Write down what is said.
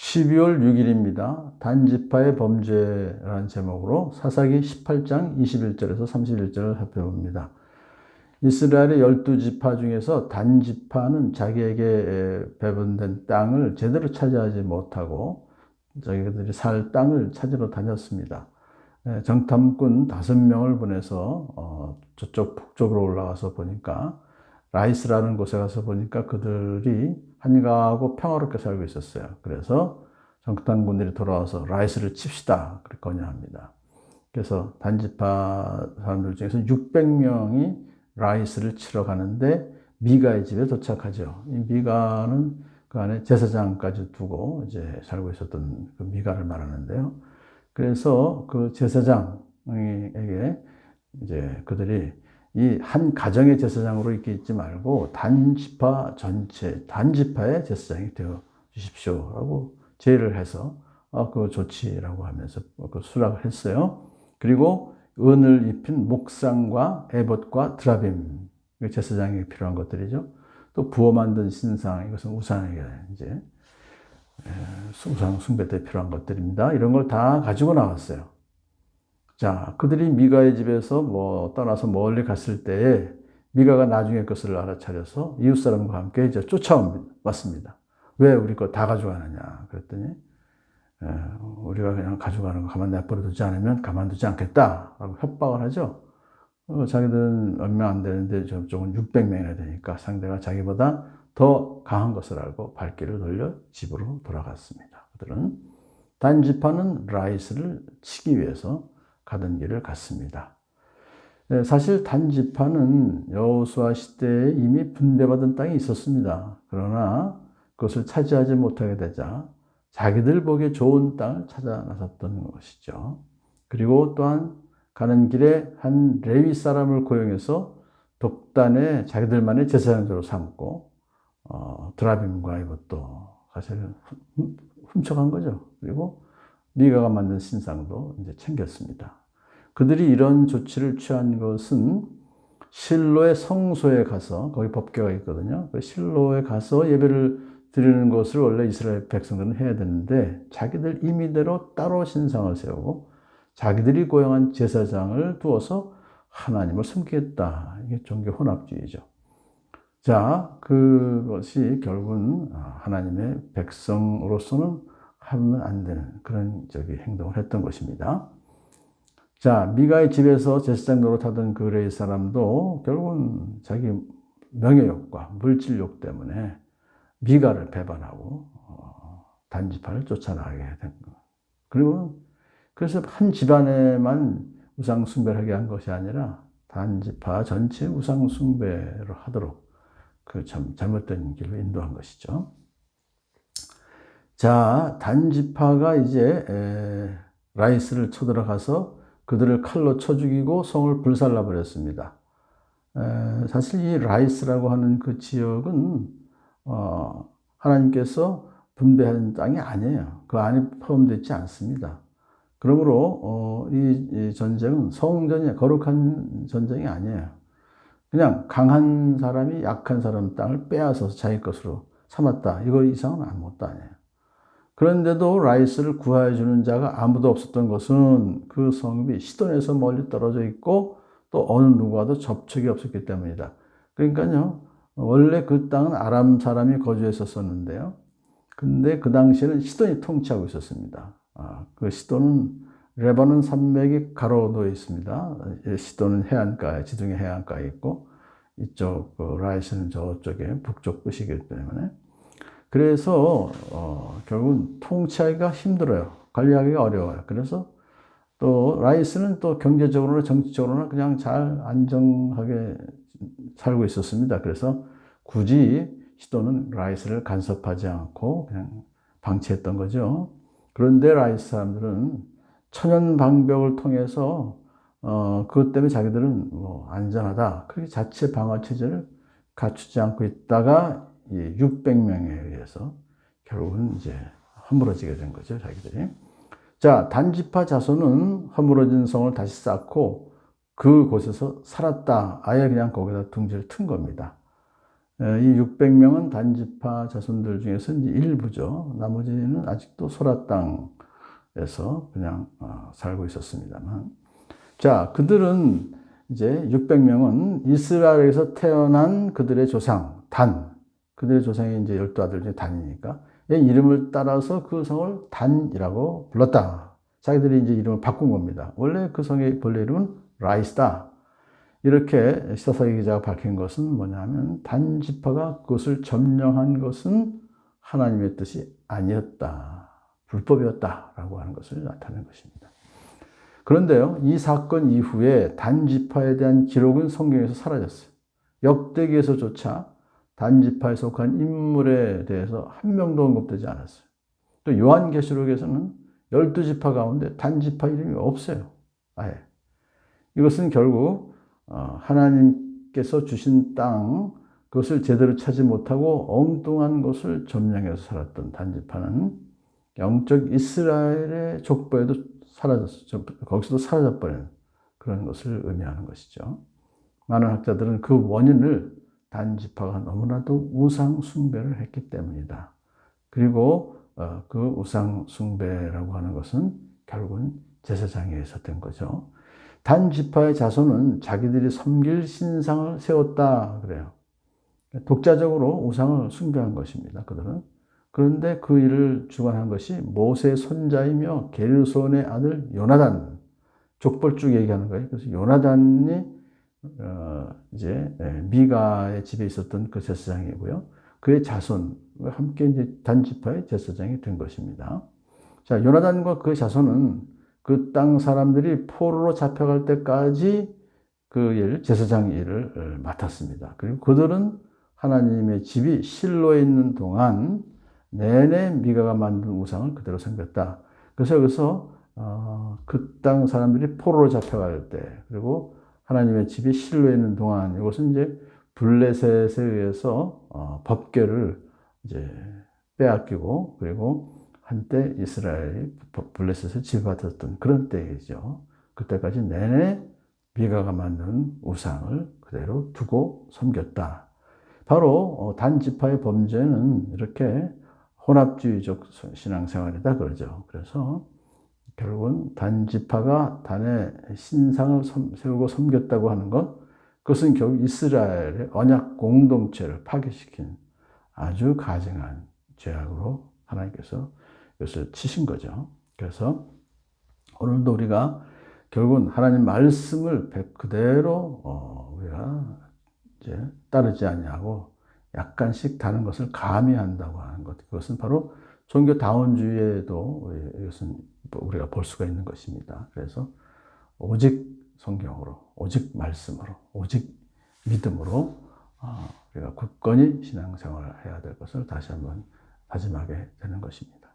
12월 6일입니다. 단지파의 범죄라는 제목으로 사사기 18장 21절에서 31절을 살펴봅니다. 이스라엘의 12지파 중에서 단지파는 자기에게 배분된 땅을 제대로 차지하지 못하고 자기들이 살 땅을 찾으러 다녔습니다. 정탐꾼 5명을 보내서 저쪽 북쪽으로 올라가서 보니까 라이스라는 곳에 가서 보니까 그들이 한가하고 평화롭게 살고 있었어요. 그래서 정탐꾼들이 돌아와서 라이스를 칩시다 그렇게 건의합니다. 그래서 단지파 사람들 중에서 600명이 라이스를 치러 가는데 미가의 집에 도착하죠. 이 미가는 그 안에 제사장까지 두고 이제 살고 있었던 그 미가를 말하는데요. 그래서 그 제사장에게 이제 그들이 이 한 가정의 제사장으로 이렇게 있지 말고 단지파 전체, 단지파의 제사장이 되어 주십시오라고 제의를 해서 그 좋지라고 하면서 그 수락을 했어요. 그리고 은을 입힌 목상과 에봇과 드라빔, 제사장에 필요한 것들이죠. 또 부어 만든 신상, 이것은 우상에게 이제 우상 숭배 때 필요한 것들입니다. 이런 걸 다 가지고 나왔어요. 자, 그들이 미가의 집에서 떠나서 멀리 갔을 때에 미가가 나중에 그것을 알아차려서 이웃 사람과 함께 이제 쫓아왔습니다. 왜 우리 거 다 가져가느냐 그랬더니 우리가 그냥 가져가는 거 가만 내버려 두지 않으면 가만두지 않겠다라고 협박을 하죠. 자기들은 얼마 안 되는데 저쪽은 600명이나 되니까 상대가 자기보다 더 강한 것을 알고 발길을 돌려 집으로 돌아갔습니다. 그들은 단지파는 라이스를 치기 위해서 가던 길을 갔습니다. 사실 단지파는 여호수아 시대에 이미 분배받은 땅이 있었습니다. 그러나 그것을 차지하지 못하게 되자 자기들 보기에 좋은 땅을 찾아 나섰던 것이죠. 그리고 또한 가는 길에 한 레위 사람을 고용해서 독단에 자기들만의 제사장으로 삼고 드라빔과 이것도 사실 훔쳐간 거죠. 그리고 미가가 만든 신상도 이제 챙겼습니다. 그들이 이런 조치를 취한 것은 실로의 성소에 가서 거기 법궤가 있거든요. 그 실로에 가서 예배를 드리는 것을 원래 이스라엘 백성들은 해야 되는데 자기들 임의대로 따로 신상을 세우고 자기들이 고용한 제사장을 두어서 하나님을 섬기겠다. 이게 종교 혼합주의죠. 자, 그것이 결국은 하나님의 백성으로서는 하면 안 되는 그런 행동을 했던 것입니다. 자, 미가의 집에서 제사장 노릇하던 그 레위 사람도 결국은 자기 명예욕과 물질욕 때문에 미가를 배반하고 단지파를 쫓아나가게 된 것. 그리고 그래서 한 집안에만 우상 숭배를 하게 한 것이 아니라 단지파 전체 우상 숭배를 하도록 그 참 잘못된 길로 인도한 것이죠. 자, 단지파가 이제 라이스를 쳐들어가서 그들을 칼로 쳐 죽이고 성을 불살라 버렸습니다. 사실 이 라이스라고 하는 그 지역은 하나님께서 분배한 땅이 아니에요. 그 안에 포함되어 있지 않습니다. 그러므로 이 전쟁은 성전이 거룩한 전쟁이 아니에요. 그냥 강한 사람이 약한 사람 땅을 빼앗아서 자기 것으로 삼았다. 이거 이상은 아무것도 아니에요. 그런데도 라이스를 구하여 주는 자가 아무도 없었던 것은 그 성읍이 시돈에서 멀리 떨어져 있고 또 어느 누구와도 접촉이 없었기 때문이다. 그러니까요, 원래 그 땅은 아람 사람이 거주했었는데요. 근데 그 당시에는 시돈이 통치하고 있었습니다. 그 시돈은 레바논 산맥이 가로놓여 있습니다. 시돈은 해안가에, 지중해 해안가에 있고 이쪽 라이스는 저쪽에 북쪽 끝이기 때문에 그래서 결국은 통치하기가 힘들어요. 관리하기가 어려워요. 그래서 또 라이스는 또 경제적으로나 정치적으로나 그냥 잘 안정하게 살고 있었습니다. 그래서 굳이 시도는 라이스를 간섭하지 않고 그냥 방치했던 거죠. 그런데 라이스 사람들은 천연 방벽을 통해서 그것 때문에 자기들은 안전하다. 그렇게 자체 방어 체제를 갖추지 않고 있다가 600명에 의해서 결국은 이제 허물어지게 된 거죠, 자기들이. 자, 단지파 자손은 허물어진 성을 다시 쌓고 그곳에서 살았다. 아예 그냥 거기다 둥지를 튼 겁니다. 이 600명은 단지파 자손들 중에서 이제 일부죠. 나머지는 아직도 소라 땅에서 그냥 살고 있었습니다만. 자, 그들은 이제 600명은 이스라엘에서 태어난 그들의 조상, 단. 그들의 조상이 이제 12아들 중에 단이니까. 이 이름을 따라서 그 성을 단이라고 불렀다. 자기들이 이제 이름을 바꾼 겁니다. 원래 그 성의 본래 이름은 라이스다. 이렇게 사사기 기자가 밝힌 것은 뭐냐면 단 지파가 그것을 점령한 것은 하나님의 뜻이 아니었다. 불법이었다라고 하는 것을 나타낸 것입니다. 그런데요, 이 사건 이후에 단 지파에 대한 기록은 성경에서 사라졌어요. 역대기에서조차 단 지파에 속한 인물에 대해서 한 명도 언급되지 않았어요. 또 요한계시록에서는 12지파 가운데 단 지파 이름이 없어요. 아예. 이것은 결국 하나님께서 주신 땅, 그것을 제대로 차지 못하고 엉뚱한 것을 점령해서 살았던 단지파는 영적 이스라엘의 족보에도 사라졌어요. 거기서도 사라져버리는 그런 것을 의미하는 것이죠. 많은 학자들은 그 원인을 단지파가 너무나도 우상 숭배를 했기 때문이다. 그리고 그 우상 숭배라고 하는 것은 결국은 제사장에 있었던 거죠. 단 지파의 자손은 자기들이 섬길 신상을 세웠다 그래요. 독자적으로 우상을 숭배한 것입니다. 그들은. 그런데 그 일을 주관한 것이 모세의 손자이며 게르손의 아들 요나단. 족벌 쭉 얘기하는 거예요. 그래서 요나단이 이제 미가의 집에 있었던 그 제사장이고요. 그의 자손과 함께 이제 단 지파의 제사장이 된 것입니다. 자, 요나단과 그 자손은 그 땅 사람들이 포로로 잡혀갈 때까지 그 제사장 일을 맡았습니다. 그리고 그들은 하나님의 집이 실로에 있는 동안 내내 미가가 만든 우상을 그대로 섬겼다. 그래서 여기서 그 땅 사람들이 포로로 잡혀갈 때, 그리고 하나님의 집이 실로에 있는 동안, 이것은 이제 블레셋에 의해서 법궤를 이제 빼앗기고, 그리고 한때 이스라엘이 블레셋을 지배받았던 그런 때이죠. 그때까지 내내 미가가 만든 우상을 그대로 두고 섬겼다. 바로 단 지파의 범죄는 이렇게 혼합주의적 신앙생활이다 그러죠. 그래서 결국은 단 지파가 단의 신상을 세우고 섬겼다고 하는 것, 그것은 결국 이스라엘의 언약 공동체를 파괴시킨 아주 가증한 죄악으로 하나님께서 이것을 치신 거죠. 그래서 오늘도 우리가 결국은 하나님 말씀을 그대로 우리가 이제 따르지 아니하고 약간씩 다른 것을 가미한다고 하는 것, 그것은 바로 종교 다원주의에도 이것은 우리가 볼 수가 있는 것입니다. 그래서 오직 성경으로, 오직 말씀으로, 오직 믿음으로 우리가 굳건히 신앙생활을 해야 될 것을 다시 한번 다짐하게 되는 것입니다.